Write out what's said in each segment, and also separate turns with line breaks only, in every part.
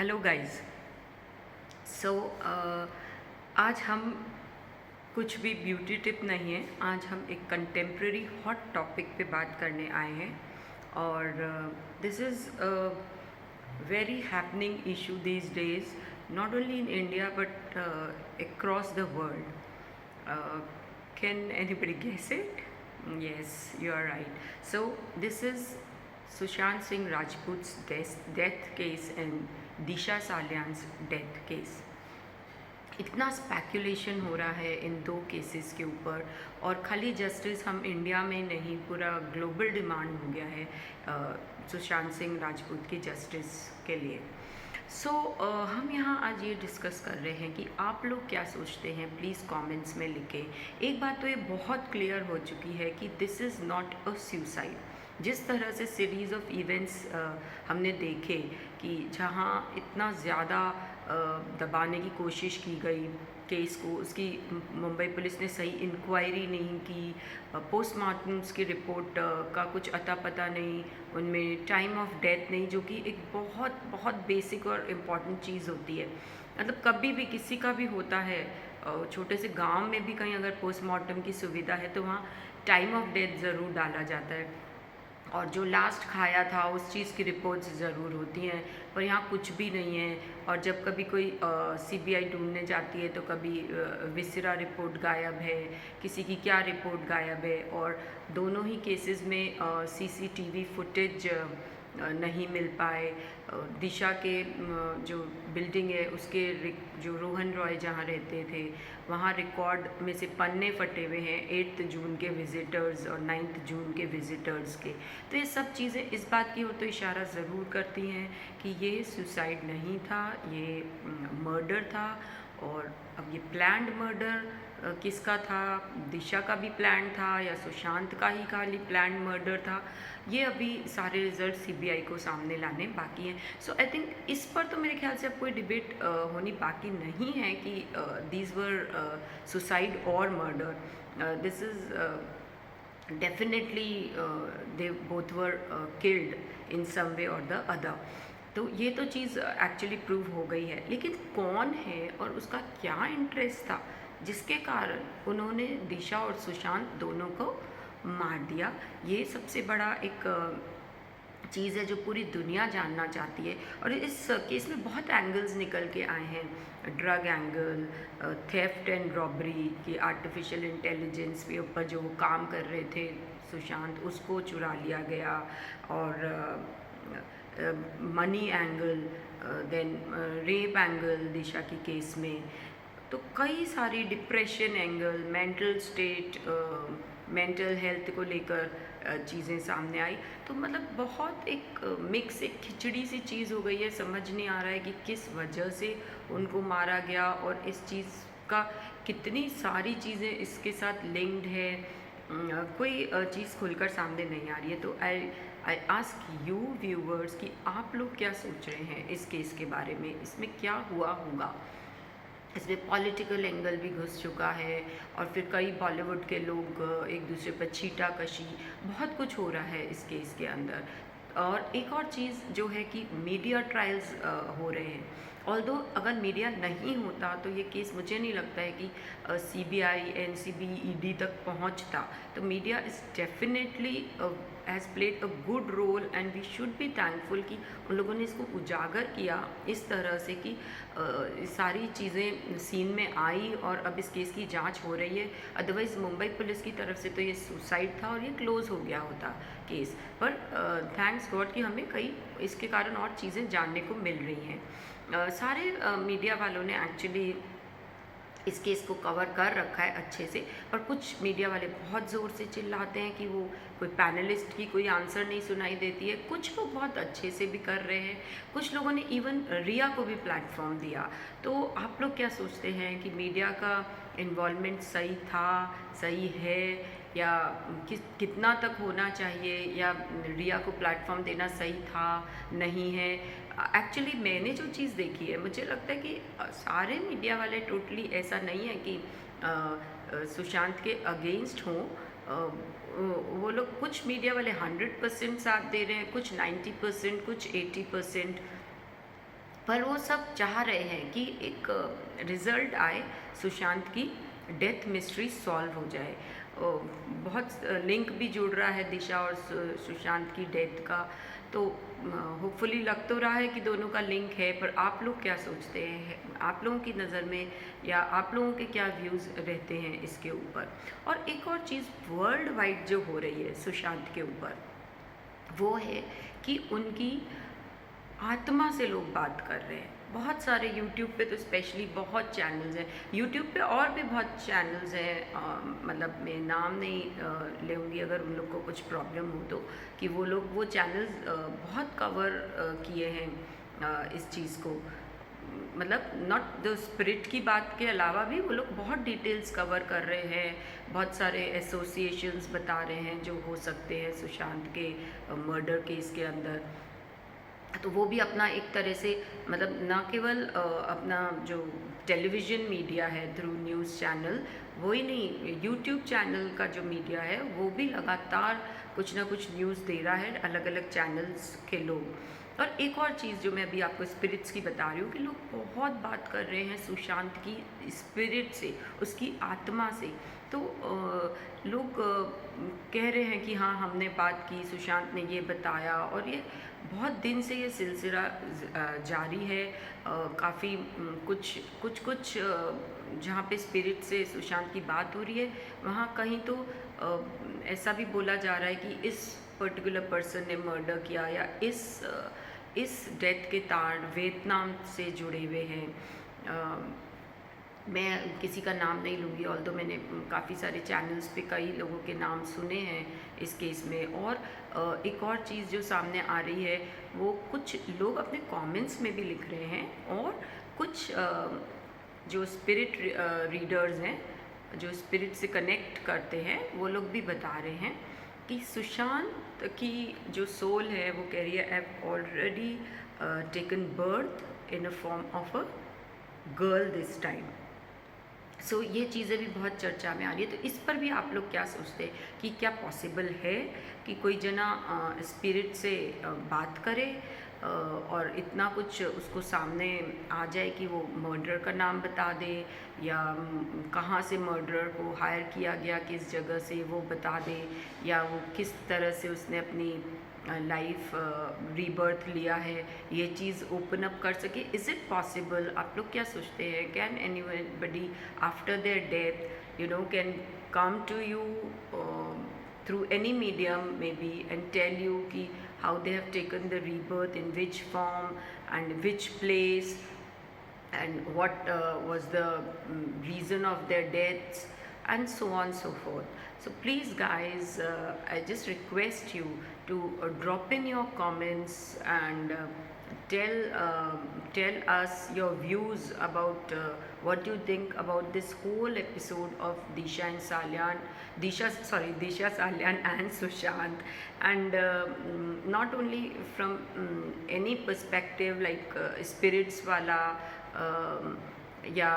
Hello guys. सो आज हम कुछ भी ब्यूटी टिप नहीं है, आज हम एक कंटेम्प्रेरी हॉट टॉपिक पे बात करने आए हैं और this is very happening issue these days, not only in India but across the world. Can anybody guess it? Yes, you are right. So this is Sushant Singh Rajput's death case and Disha Salian's death case. इतना speculation हो रहा है इन दो cases के ऊपर, और खाली justice हम इंडिया में नहीं, पूरा ग्लोबल डिमांड हो गया है सुशांत सिंह राजपूत की जस्टिस के लिए। सो हम यहाँ आज ये डिस्कस कर रहे हैं कि आप लोग क्या सोचते हैं, प्लीज़ कमेंट्स में लिखें। एक बात तो ये बहुत क्लियर हो चुकी है कि this is not a suicide. जिस तरह से सीरीज़ ऑफ इवेंट्स हमने देखे कि जहाँ इतना ज़्यादा दबाने की कोशिश की गई केस को, उसकी मुंबई पुलिस ने सही इंक्वायरी नहीं की, पोस्टमार्टम्स की रिपोर्ट का कुछ अता पता नहीं, उनमें टाइम ऑफ डेथ नहीं, जो कि एक बहुत बहुत बेसिक और इम्पॉर्टेंट चीज़ होती है। मतलब कभी भी किसी का भी होता है, छोटे से गांव में भी कहीं अगर पोस्टमार्टम की सुविधा है तो वहाँ टाइम ऑफ डेथ ज़रूर डाला जाता है, और जो लास्ट खाया था उस चीज़ की रिपोर्ट्स ज़रूर होती हैं, पर यहाँ कुछ भी नहीं है। और जब कभी कोई सीबीआई ढूंढने जाती है तो कभी विसरा रिपोर्ट गायब है, किसी की क्या रिपोर्ट गायब है, और दोनों ही केसेस में सीसीटीवी फुटेज नहीं मिल पाए। दिशा के जो बिल्डिंग है उसके जो रोहन रॉय जहाँ रहते थे वहाँ रिकॉर्ड में से पन्ने फटे हुए हैं 8 जून के विज़िटर्स और 9 जून के विज़िटर्स के। तो ये सब चीज़ें इस बात की ओर तो इशारा ज़रूर करती हैं कि ये सुसाइड नहीं था, ये मर्डर था। और अब ये प्लान्ड मर्डर किसका था, दिशा का भी प्लान था या सुशांत का ही खाली प्लान्ड मर्डर था, ये अभी सारे रिजल्ट सीबीआई को सामने लाने बाकी हैं। सो आई थिंक इस पर तो मेरे ख्याल से अब कोई डिबेट होनी बाकी नहीं है कि दीज वर सुसाइड और murder. This is definitely they both were killed in some way और द अदर। तो ये तो चीज़ एक्चुअली प्रूव हो गई है, लेकिन कौन है और उसका क्या इंटरेस्ट था जिसके कारण उन्होंने दिशा और सुशांत दोनों को मार दिया, ये सबसे बड़ा एक चीज़ है जो पूरी दुनिया जानना चाहती है। और इस केस में बहुत एंगल्स निकल के आए हैं, drug angle, theft and robbery की, आर्टिफिशियल इंटेलिजेंस के ऊपर जो काम कर रहे थे सुशांत उसको चुरा लिया गया, और money angle, then rape angle Disha की केस में, तो कई सारी depression angle, mental state, mental health को लेकर चीज़ें सामने आई। तो मतलब बहुत एक मिक्स, एक खिचड़ी सी चीज़ हो गई है। समझ नहीं आ रहा है कि किस वजह से उनको मारा गया और इस चीज़ का कितनी सारी चीज़ें इसके साथ लिंक्ड है, कोई चीज़ खुलकर सामने नहीं आ रही है। तो आई आस्क यू व्यूवर्स कि आप लोग क्या सोच रहे हैं इस केस के बारे में, इसमें क्या हुआ होगा। इसमें पॉलिटिकल एंगल भी घुस चुका है, और फिर कई बॉलीवुड के लोग एक दूसरे पर छीटाकशी, बहुत कुछ हो रहा है इस केस के अंदर। और एक और चीज़ जो है कि मीडिया ट्रायल्स हो रहे हैं। ऑल्दो अगर मीडिया नहीं होता तो ये केस मुझे नहीं लगता है कि सीबीआई, एनसीबी, ईडी तक पहुंचता। तो media is definitely has played a good role, and we should be thankful कि उन लोगों ने इसको उजागर किया इस तरह से कि सारी चीज़ें सीन में आई और अब इस केस की जांच हो रही है। अदरवाइज़ मुंबई पुलिस की तरफ से तो ये सुसाइड था और ये क्लोज़ हो गया होता केस। पर थैंक्स गॉड कि हमें कई इसके कारण और चीज़ें जानने को मिल रही हैं। सारे मीडिया वालों ने एक्चुअली इस केस को कवर कर रखा है अच्छे से, पर कुछ मीडिया वाले बहुत ज़ोर से चिल्लाते हैं कि वो कोई पैनलिस्ट की कोई आंसर नहीं सुनाई देती है। कुछ लोग बहुत अच्छे से भी कर रहे हैं, कुछ लोगों ने इवन रिया को भी प्लेटफॉर्म दिया। तो आप लोग क्या सोचते हैं कि मीडिया का इन्वॉल्वमेंट सही था, सही है, या कितना तक होना चाहिए, या रिया को प्लेटफॉर्म देना सही था, नहीं है। एक्चुअली मैंने जो चीज़ देखी है, मुझे लगता है कि सारे मीडिया वाले टोटली ऐसा नहीं है कि सुशांत के अगेंस्ट हों। वो लोग, कुछ मीडिया वाले 100% साथ दे रहे हैं, कुछ 90%, कुछ 80%। पर वो सब चाह रहे हैं कि एक रिजल्ट आए, सुशांत की डेथ मिस्ट्री सॉल्व हो जाए। बहुत लिंक भी जुड़ रहा है दिशा और सुशांत की डेथ का, तो होपफुली लग तो रहा है कि दोनों का लिंक है। पर आप लोग क्या सोचते हैं, आप लोगों की नज़र में या आप लोगों के क्या व्यूज़ रहते हैं इसके ऊपर? और एक और चीज़ वर्ल्ड वाइड जो हो रही है सुशांत के ऊपर, वो है कि उनकी आत्मा से लोग बात कर रहे हैं। बहुत सारे यूट्यूब पे तो स्पेशली बहुत चैनल्स हैं, यूट्यूब पे और भी बहुत चैनल्स हैं, मतलब मैं नाम नहीं लेंगी अगर उन लोग को कुछ प्रॉब्लम हो तो, कि वो लोग वो चैनल्स बहुत कवर किए हैं इस चीज़ को। मतलब नॉट द स्पिरिट की बात के अलावा भी वो लोग बहुत डिटेल्स कवर कर रहे हैं, बहुत सारे एसोसिएशंस बता रहे हैं जो हो सकते हैं सुशांत के मर्डर केस के अंदर। तो वो भी अपना एक तरह से, मतलब ना केवल अपना जो टेलीविज़न मीडिया है थ्रू न्यूज़ चैनल, वही नहीं, यूट्यूब चैनल का जो मीडिया है वो भी लगातार कुछ ना कुछ न्यूज़ दे रहा है, अलग अलग चैनल्स के लोग। और एक और चीज़ जो मैं अभी आपको स्पिरिट्स की बता रही हूँ कि लोग बहुत बात कर रहे हैं सुशांत की स्पिरिट से, उसकी आत्मा से। तो लोग कह रहे हैं कि हाँ हमने बात की, सुशांत ने ये बताया, और ये बहुत दिन से ये सिलसिला जारी है। काफ़ी कुछ कुछ कुछ जहाँ पे स्पिरिट से सुशांत की बात हो रही है, वहाँ कहीं तो ऐसा भी बोला जा रहा है कि इस पर्टिकुलर पर्सन ने मर्डर किया, या इस डेथ के तार वियतनाम से जुड़े हुए हैं। मैं किसी का नाम नहीं लूँगी, ऑल्दो मैंने काफ़ी सारे चैनल्स पे कई लोगों के नाम सुने हैं इस केस में। और एक और चीज़ जो सामने आ रही है, वो कुछ लोग अपने कमेंट्स में भी लिख रहे हैं, और कुछ जो स्पिरिट रीडर्स हैं, जो स्पिरिट से कनेक्ट करते हैं, वो लोग भी बता रहे हैं कि सुशांत की जो सोल है वो कह रही है, I have already taken birth in a form of a girl this time. So ये चीज़ें भी बहुत चर्चा में आ रही है। तो इस पर भी आप लोग क्या सोचते हैं कि क्या पॉसिबल है कि कोई जना स्पिरिट से बात करे और इतना कुछ उसको सामने आ जाए कि वो मर्डर का नाम बता दे, या कहाँ से मर्डरर को हायर किया गया, किस जगह से वो बता दे, या वो किस तरह से उसने अपनी लाइफ रीबर्थ लिया है, ये चीज़ ओपन अप कर सके? Is it possible? आप लोग क्या सोचते हैं? Can anybody after their death can come to you through any medium maybe and tell you ki how they have taken the rebirth, in which form and which place, and what was the reason of their deaths, and so on so forth. So please guys, I just request you to drop in your comments and tell us your views about what you think about this whole episode of Disha Salyan and Sushant, and not only from any perspective like spirits wala या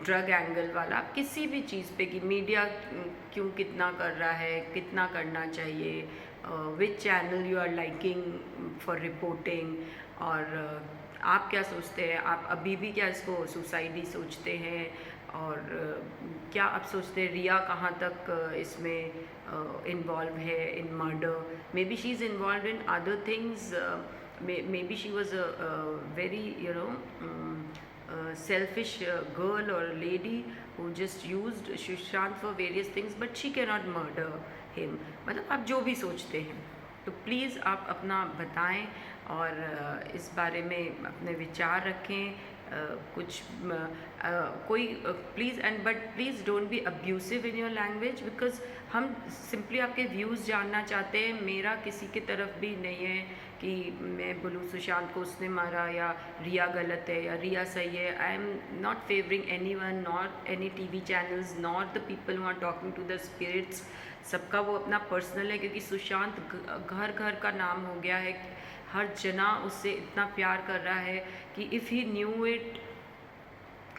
drug angle वाला, किसी भी चीज़ पे कि media क्यों कितना कर रहा है, कितना करना चाहिए, which channel you are liking for reporting, और आप क्या सोचते हैं? आप अभी भी क्या इसको सुसाइड ही सोचते हैं? और क्या आप सोचते हैं रिया कहाँ तक इसमें इन्वॉल्व है in murder? Maybe she is involve in other things, maybe she was a very selfish girl or a lady who just used Sushant for various things, but she cannot murder him. मतलब आप जो भी सोचते हैं तो please आप अपना बताएं और इस बारे में अपने विचार रखें। कुछ कोई please but please don't be abusive in your language, because हम सिंपली आपके व्यूज़ जानना चाहते हैं। मेरा किसी की तरफ भी नहीं है कि मैं बोलूँ सुशांत को उसने मारा या रिया गलत है या रिया सही है। I am not favouring any one, not any TV channels, not the people who are talking to the spirits. सबका वो अपना पर्सनल है, क्योंकि सुशांत घर घर का नाम हो गया है, हर जना उससे इतना प्यार कर रहा है कि if he knew it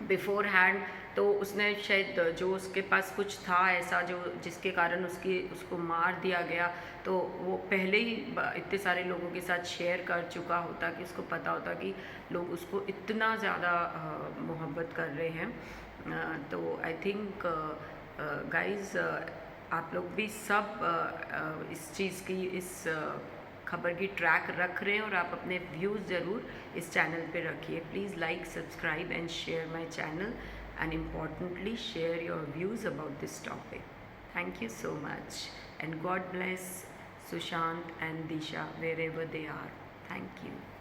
before hand, तो उसने शायद जो उसके पास कुछ था ऐसा जो जिसके कारण उसको मार दिया गया, तो वो पहले ही इतने सारे लोगों के साथ शेयर कर चुका होता कि उसको पता होता कि लोग उसको इतना ज़्यादा मोहब्बत कर रहे हैं। तो आई थिंक गाइस, आप लोग भी सब इस चीज़ की, इस खबर की ट्रैक रख रहे हैं और आप अपने व्यूज़ ज़रूर इस चैनल पे रखिए। Please like, subscribe and share my channel, and importantly share your views about this topic. Thank you so much, and God bless Sushant and Disha wherever they are. Thank you.